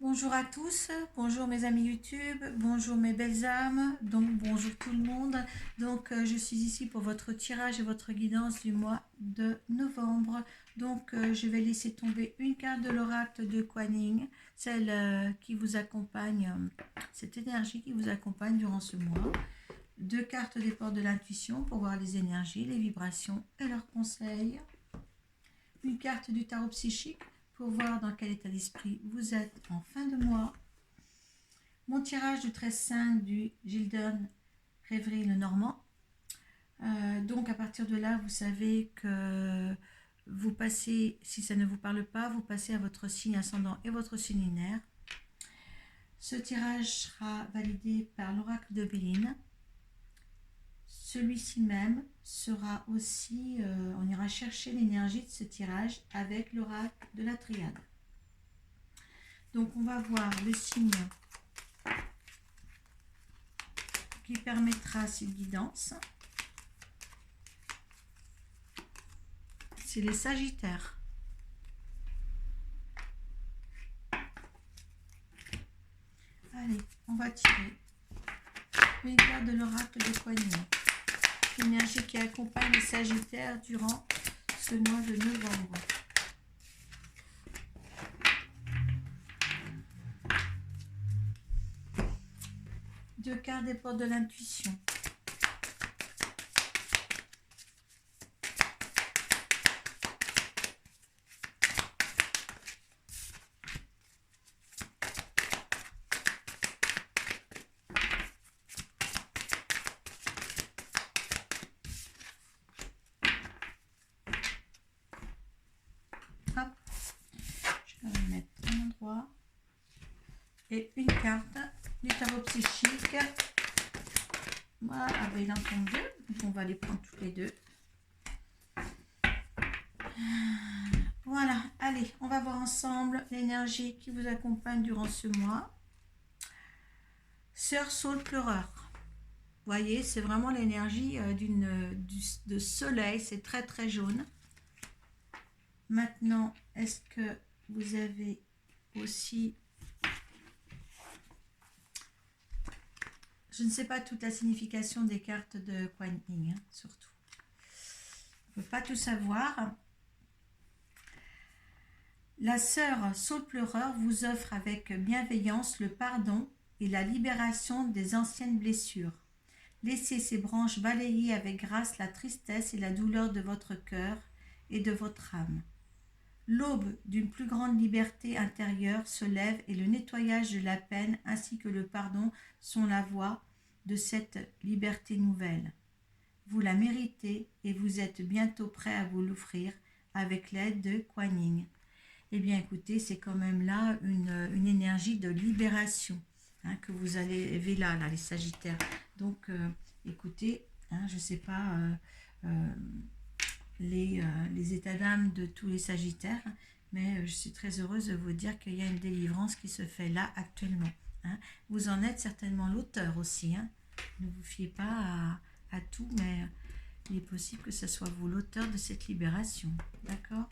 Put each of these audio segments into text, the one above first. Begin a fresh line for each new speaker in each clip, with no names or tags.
Bonjour à tous, bonjour mes amis YouTube, bonjour mes belles âmes, donc bonjour tout le monde. Je suis ici pour votre tirage et votre guidance du mois de novembre. Je vais laisser tomber une carte de l'oracle de Kuan Yin, celle qui vous accompagne, cette énergie qui vous accompagne durant ce mois. Deux cartes des portes de l'intuition pour voir les énergies, les vibrations et leurs conseils. Une carte du tarot psychique pour voir dans quel état d'esprit vous êtes en fin de mois. Mon tirage du 13-5 du Gildon Rêverie le Normand. Donc à partir de là, vous savez que vous passez, si ça ne vous parle pas, vous passez à votre signe ascendant et votre signe lunaire. Ce tirage sera validé par l'oracle de Béline. Celui-ci même sera aussi, on ira chercher l'énergie de ce tirage avec l'oracle de la triade. Donc on va voir le signe qui permettra cette guidance. C'est les Sagittaires. Allez, on va tirer une carte de l'oracle de Kuan Yin. L'énergie qui accompagne les Sagittaires durant ce mois de novembre. Deux cartes des portes de l'intuition. Hop, je vais me mettre un endroit. Et une carte du tarot psychique. Voilà, avec il en tombe deux. Donc on va les prendre tous les deux. Voilà, allez, on va voir ensemble l'énergie qui vous accompagne durant ce mois. Sœur Saule Pleureur. Vous voyez, c'est vraiment l'énergie de soleil, c'est très très jaune. Maintenant, est-ce que vous avez aussi... Je ne sais pas toute la signification des cartes de Kuan Yin, surtout. On ne peut pas tout savoir. La sœur Saule Pleureur vous offre avec bienveillance le pardon et la libération des anciennes blessures. Laissez ces branches balayer avec grâce la tristesse et la douleur de votre cœur et de votre âme. L'aube d'une plus grande liberté intérieure se lève et le nettoyage de la peine ainsi que le pardon sont la voie de cette liberté nouvelle. Vous la méritez et vous êtes bientôt prêt à vous l'offrir avec l'aide de Kuan Yin. Eh bien écoutez, c'est quand même là une énergie de libération que vous avez là, les Sagittaires. Donc écoutez, je ne sais pas les états d'âme de tous les Sagittaires, mais je suis très heureuse de vous dire qu'il y a une délivrance qui se fait là actuellement. Vous en êtes certainement l'auteur aussi. Ne vous fiez pas à tout, mais il est possible que ce soit vous l'auteur de cette libération. D'accord ?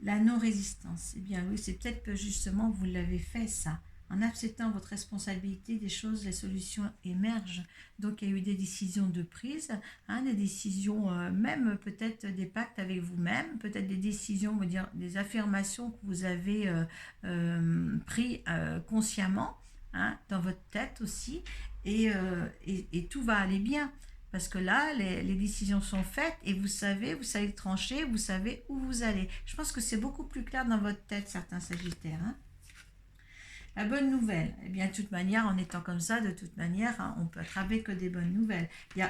La non-résistance. Eh bien oui, c'est peut-être que justement vous l'avez fait ça. En acceptant votre responsabilité, des choses, les solutions émergent. Donc il y a eu des décisions de prise, des décisions, même peut-être des pactes avec vous-même, peut-être des décisions, on va dire, des affirmations que vous avez pris consciemment, dans votre tête aussi, et tout va aller bien. Parce que là, les décisions sont faites et vous savez trancher, vous savez où vous allez. Je pense que c'est beaucoup plus clair dans votre tête, certains Sagittaires. La bonne nouvelle, eh bien, de toute manière, en étant comme ça, de toute manière, on peut attraper que des bonnes nouvelles. Il y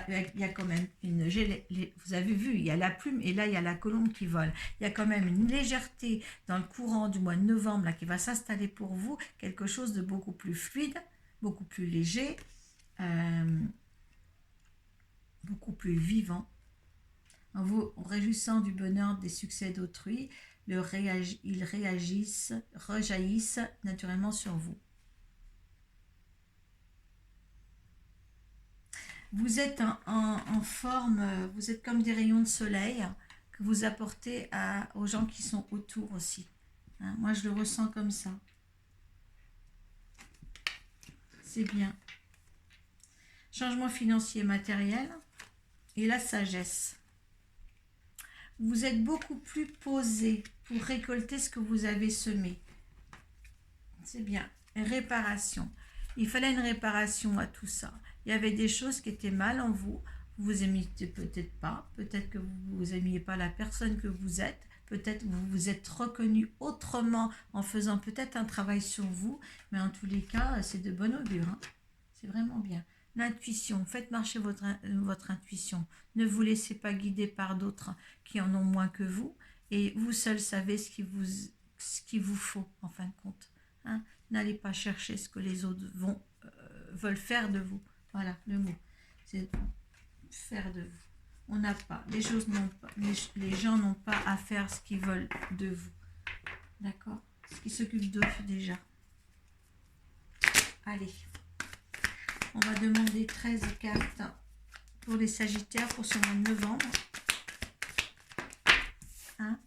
a quand même vous avez vu, il y a la plume et là, il y a la colombe qui vole. Il y a quand même une légèreté dans le courant du mois de novembre là, qui va s'installer pour vous, quelque chose de beaucoup plus fluide, beaucoup plus léger, beaucoup plus vivant. En vous réjouissant du bonheur des succès d'autrui, ils rejaillissent naturellement sur vous. Vous êtes en forme, vous êtes comme des rayons de soleil que vous apportez aux gens qui sont autour aussi. Moi, je le ressens comme ça. c'est bien. Changement financier matériel et la sagesse. Vous êtes beaucoup plus posé pour récolter ce que vous avez semé. C'est bien. Réparation. Il fallait une réparation à tout ça. Il y avait des choses qui étaient mal en vous. Vous aimiez peut-être pas. Peut-être que vous n'aimiez pas la personne que vous êtes. Peut-être que vous vous êtes reconnu autrement en faisant peut-être un travail sur vous. Mais en tous les cas, c'est de bon augure. Hein. C'est vraiment bien. L'intuition, faites marcher votre intuition. Ne vous laissez pas guider par d'autres qui en ont moins que vous. Et vous seul savez ce qu'il vous faut, en fin de compte. Hein. N'allez pas chercher ce que les autres veulent faire de vous. Voilà, le mot. C'est faire de vous. On n'a pas. Les gens n'ont pas à faire ce qu'ils veulent de vous. D'accord? Ce qui s'occupe d'eux déjà. Allez. On va demander 13 cartes pour les Sagittaires pour ce mois de novembre. 1,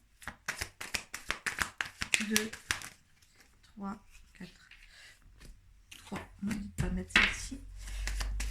2, 3, 4, 3. On ne dit pas mettre celle-ci. 5.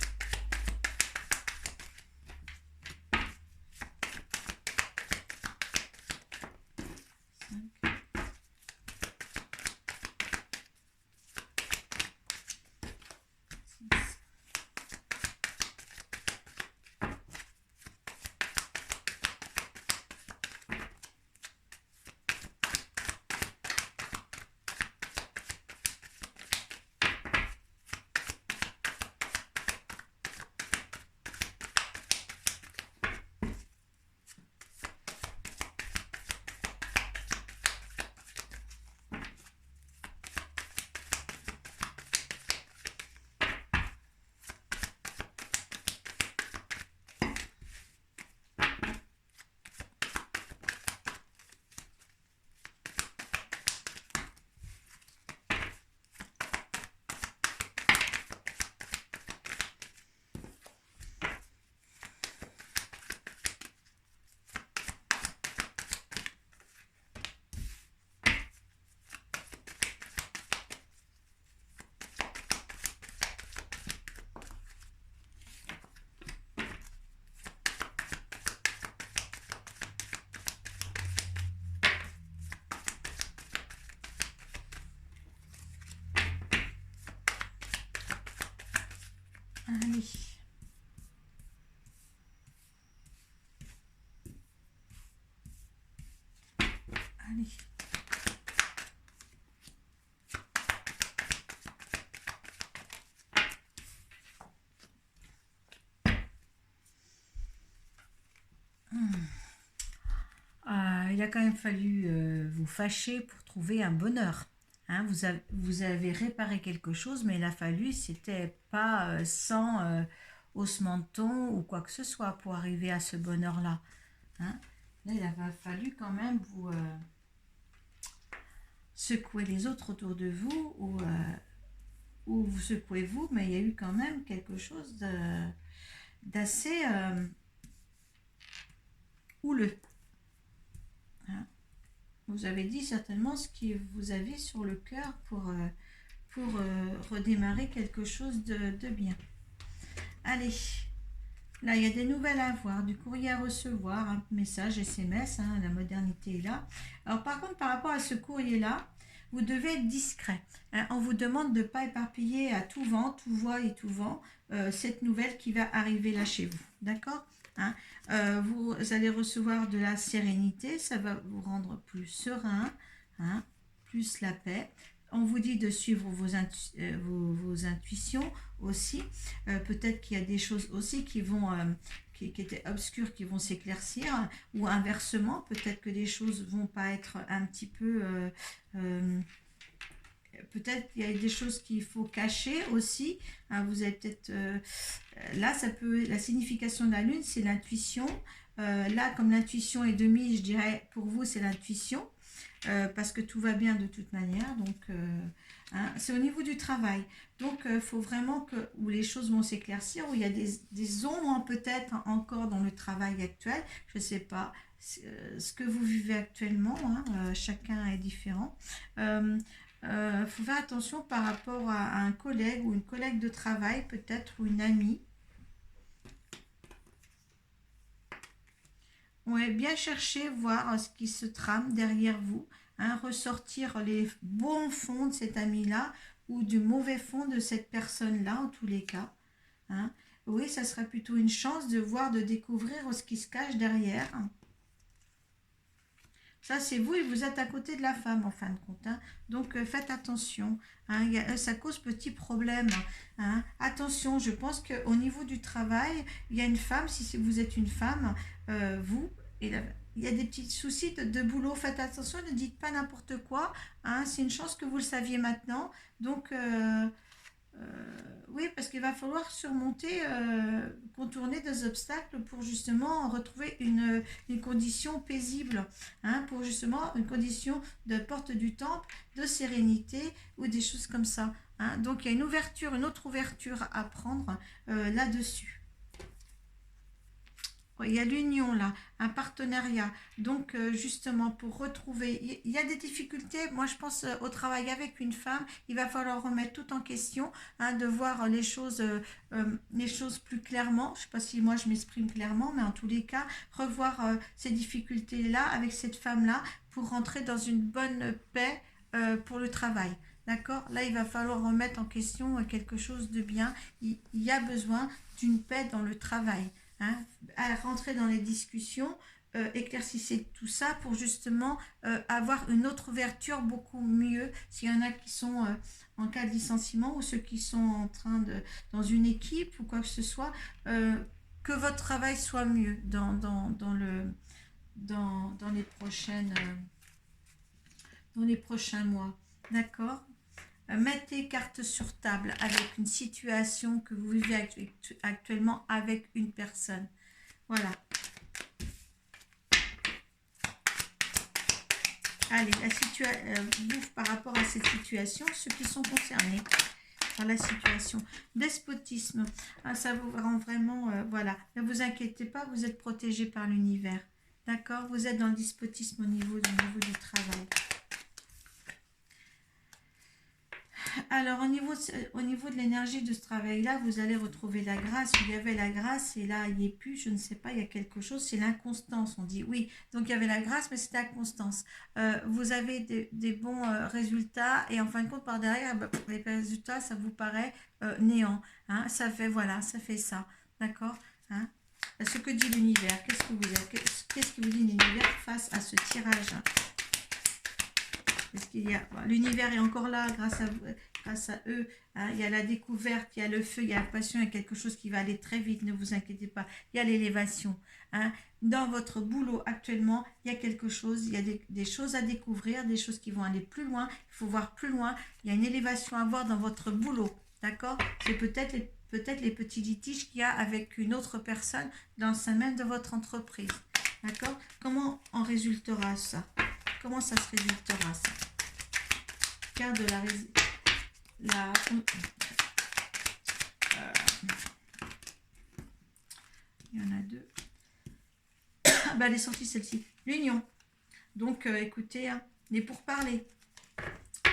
Allez. Allez. Il a quand même fallu vous fâcher pour trouver un bonheur. Hein, vous avez réparé quelque chose, mais il a fallu, c'était pas sans haussement de ton ou quoi que ce soit pour arriver à ce bonheur-là. Hein. Là, il a fallu quand même vous secouer les autres autour de vous ou vous secouez vous, mais il y a eu quand même quelque chose d'assez houleux. Hein. Vous avez dit certainement ce que vous avez sur le cœur pour redémarrer quelque chose de bien. Allez, là il y a des nouvelles à avoir, du courrier à recevoir, un message SMS, hein, la modernité est là. Alors par contre, par rapport à ce courrier-là, vous devez être discret. Hein. On vous demande de ne pas éparpiller à tout vent, tout voix et tout vent cette nouvelle qui va arriver là chez vous. D'accord? Hein. Vous allez recevoir de la sérénité, ça va vous rendre plus serein, hein, plus la paix. On vous dit de suivre vos intuitions aussi. Peut-être qu'il y a des choses aussi qui vont qui étaient obscures qui vont s'éclaircir, ou inversement, peut-être que des choses vont pas être un petit peu peut-être qu'il y a des choses qu'il faut cacher aussi. Hein, vous avez peut-être là, ça peut, la signification de la lune, c'est l'intuition. Là, comme l'intuition est demi, je dirais pour vous, c'est l'intuition. Parce que tout va bien de toute manière, donc hein, c'est au niveau du travail. Donc il faut vraiment où les choses vont s'éclaircir, où il y a des ombres peut-être encore dans le travail actuel, je ne sais pas ce que vous vivez actuellement, hein, chacun est différent. faut faire attention par rapport à un collègue ou une collègue de travail, peut-être, ou une amie. Ouais, bien chercher, voir ce qui se trame derrière vous, hein, ressortir les bons fonds de cet ami-là ou du mauvais fond de cette personne-là, en tous les cas. Hein. Oui, ça sera plutôt une chance de voir, de découvrir ce qui se cache derrière. Ça, c'est vous et vous êtes à côté de la femme, en fin de compte. Hein. Donc, faites attention. Hein. Ça cause petit problème. Hein. Attention, je pense qu'au niveau du travail, il y a une femme, si vous êtes une femme, vous, et il y a des petits soucis de boulot. Faites attention, ne dites pas n'importe quoi. Hein. C'est une chance que vous le saviez maintenant. Donc, oui, parce qu'il va falloir surmonter, contourner des obstacles pour justement retrouver une condition paisible, hein, pour justement une condition de porte du temple, de sérénité ou des choses comme ça. Hein. Donc il y a une ouverture, une autre ouverture à prendre là-dessus. Il y a l'union là, un partenariat. Donc justement pour retrouver, il y a des difficultés. Moi je pense au travail avec une femme, il va falloir remettre tout en question, hein, de voir les choses plus clairement. Je ne sais pas si moi je m'exprime clairement, mais en tous les cas, revoir ces difficultés là avec cette femme là pour rentrer dans une bonne paix pour le travail. D'accord. Là, il va falloir remettre en question quelque chose de bien. Il y a besoin d'une paix dans le travail. Hein, à rentrer dans les discussions, éclaircissez tout ça pour justement avoir une autre ouverture beaucoup mieux s'il y en a qui sont en cas de licenciement ou ceux qui sont en train dans une équipe ou quoi que ce soit, que votre travail soit mieux dans les dans les prochains mois. D'accord. Mettez carte sur table avec une situation que vous vivez actuellement avec une personne. Voilà. Allez, vous, par rapport à cette situation, ceux qui sont concernés par la situation. Despotisme. Ah, ça vous rend vraiment... voilà. Ne vous inquiétez pas, vous êtes protégé par l'univers. D'accord. Vous êtes dans le despotisme au niveau du travail. Alors, au niveau de l'énergie de ce travail-là, vous allez retrouver la grâce. Il y avait la grâce et là, il n'y est plus, je ne sais pas, il y a quelque chose, c'est l'inconstance, on dit. Oui, donc il y avait la grâce, mais c'était la constance. Vous avez des bons résultats et en fin de compte, par derrière, les résultats, ça vous paraît néant. Hein, ça fait, voilà, ça fait ça. D'accord. Hein. Ce que dit l'univers, qu'est-ce que vous dit l'univers face à ce tirage? Parce qu'il y a l'univers est encore là grâce à eux. Hein. Il y a la découverte, il y a le feu, il y a la passion, il y a quelque chose qui va aller très vite, ne vous inquiétez pas. Il y a l'élévation. Hein. Dans votre boulot actuellement, il y a quelque chose, il y a des choses à découvrir, des choses qui vont aller plus loin. Il faut voir plus loin. Il y a une élévation à voir dans votre boulot. D'accord. C'est peut-être les petits litiges qu'il y a avec une autre personne dans le sein même de votre entreprise. D'accord. Comment en résultera ça? Comment ça se résultera, ça? Carte de il y en a deux. Bah, elle est sortie celle-ci. L'union. Donc, écoutez, hein, les pourparlers.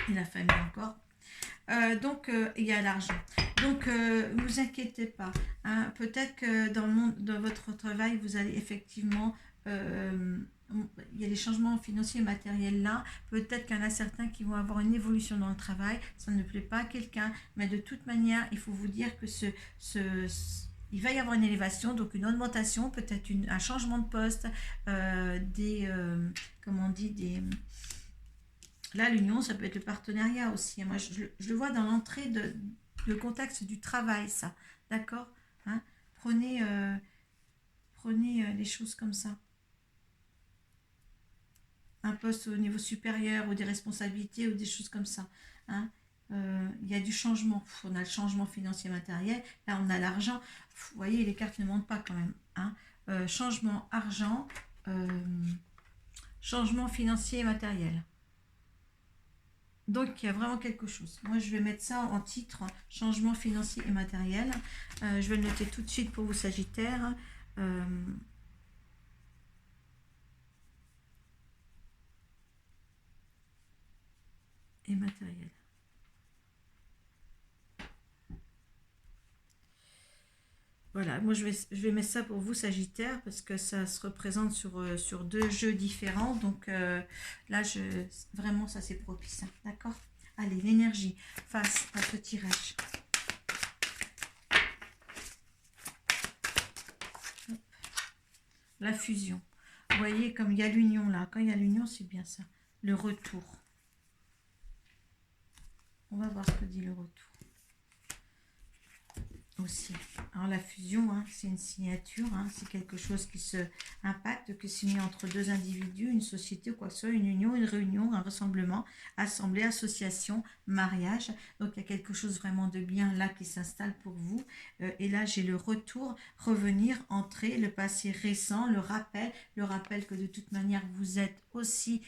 Et la famille encore. Donc, il y a l'argent. Donc, ne vous inquiétez pas. Hein, peut-être que dans votre travail, vous allez effectivement... il y a des changements financiers et matériels là. Peut-être qu'il y en a certains qui vont avoir une évolution dans le travail. Ça ne plaît pas à quelqu'un. Mais de toute manière, il faut vous dire que il va y avoir une élévation, donc une augmentation, peut-être un changement de poste, comment on dit, là, l'union, ça peut être le partenariat aussi. Moi, je le vois dans l'entrée le contexte du travail, ça. D'accord. Hein. Prenez les choses comme ça. Un poste au niveau supérieur ou des responsabilités ou des choses comme ça. Hein. Il y a du changement. On a le changement financier matériel. Là, on a l'argent. Vous voyez, les cartes ne mentent pas quand même. Hein. Changement argent, changement financier et matériel. Donc, il y a vraiment quelque chose. Moi, je vais mettre ça en titre, changement financier et matériel. Je vais le noter tout de suite pour vous, Sagittaire. et matériel. Voilà, moi je vais mettre ça pour vous Sagittaire parce que ça se représente sur deux jeux différents. Donc là, vraiment ça c'est propice. Hein, d'accord? Allez, l'énergie face à ce tirage. Hop. La fusion. Vous voyez comme il y a l'union là. Quand il y a l'union, c'est bien ça. Le retour. On va voir ce que dit le retour. Aussi. Alors la fusion, hein, c'est une signature, hein, c'est quelque chose qui se impacte, que signé entre deux individus, une société ou quoi que ce soit, une union, une réunion, un rassemblement, assemblée, association, mariage. Donc il y a quelque chose vraiment de bien là qui s'installe pour vous. Et là j'ai le retour, revenir, entrer, le passé récent, le rappel que de toute manière vous êtes aussi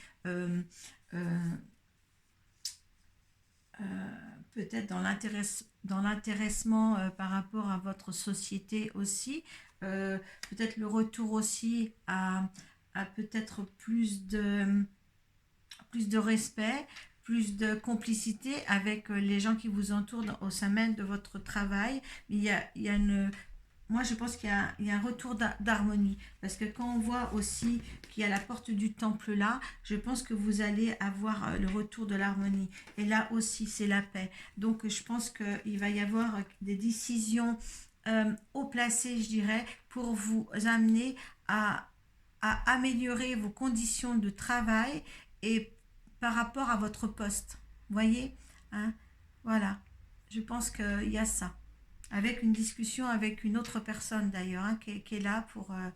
peut-être dans l'intéressement par rapport à votre société aussi, peut-être le retour aussi à peut-être plus de respect, plus de complicité avec les gens qui vous entourent au sein même de votre travail. Il y a une moi, je pense qu'il y a un retour d'harmonie. Parce que quand on voit aussi qu'il y a la porte du temple là, je pense que vous allez avoir le retour de l'harmonie. Et là aussi, c'est la paix. Donc, je pense qu'il va y avoir des décisions haut placées, je dirais, pour vous amener à améliorer vos conditions de travail et par rapport à votre poste. Vous voyez, hein? Voilà. Je pense qu'il y a ça avec une discussion avec une autre personne d'ailleurs, hein, qui est là pour euh,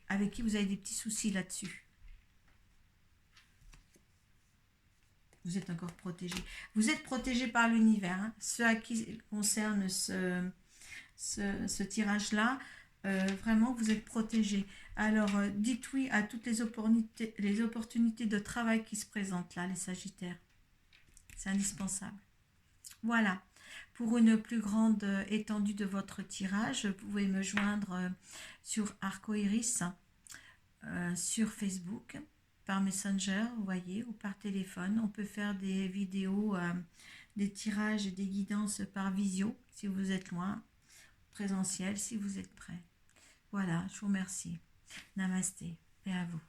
avec qui vous avez des petits soucis là-dessus. Vous êtes encore protégé. Vous êtes protégé par l'univers. Hein. Ce à qui concerne ce tirage-là, vraiment, vous êtes protégé. Alors, dites oui à toutes les opportunités de travail qui se présentent là, les Sagittaires. C'est indispensable. Voilà. Pour une plus grande étendue de votre tirage, vous pouvez me joindre sur Arcoiris, sur Facebook, par Messenger, vous voyez, ou par téléphone. On peut faire des vidéos, des tirages et des guidances par visio, si vous êtes loin, présentiel, si vous êtes prêt. Voilà, je vous remercie. Namasté, et à vous.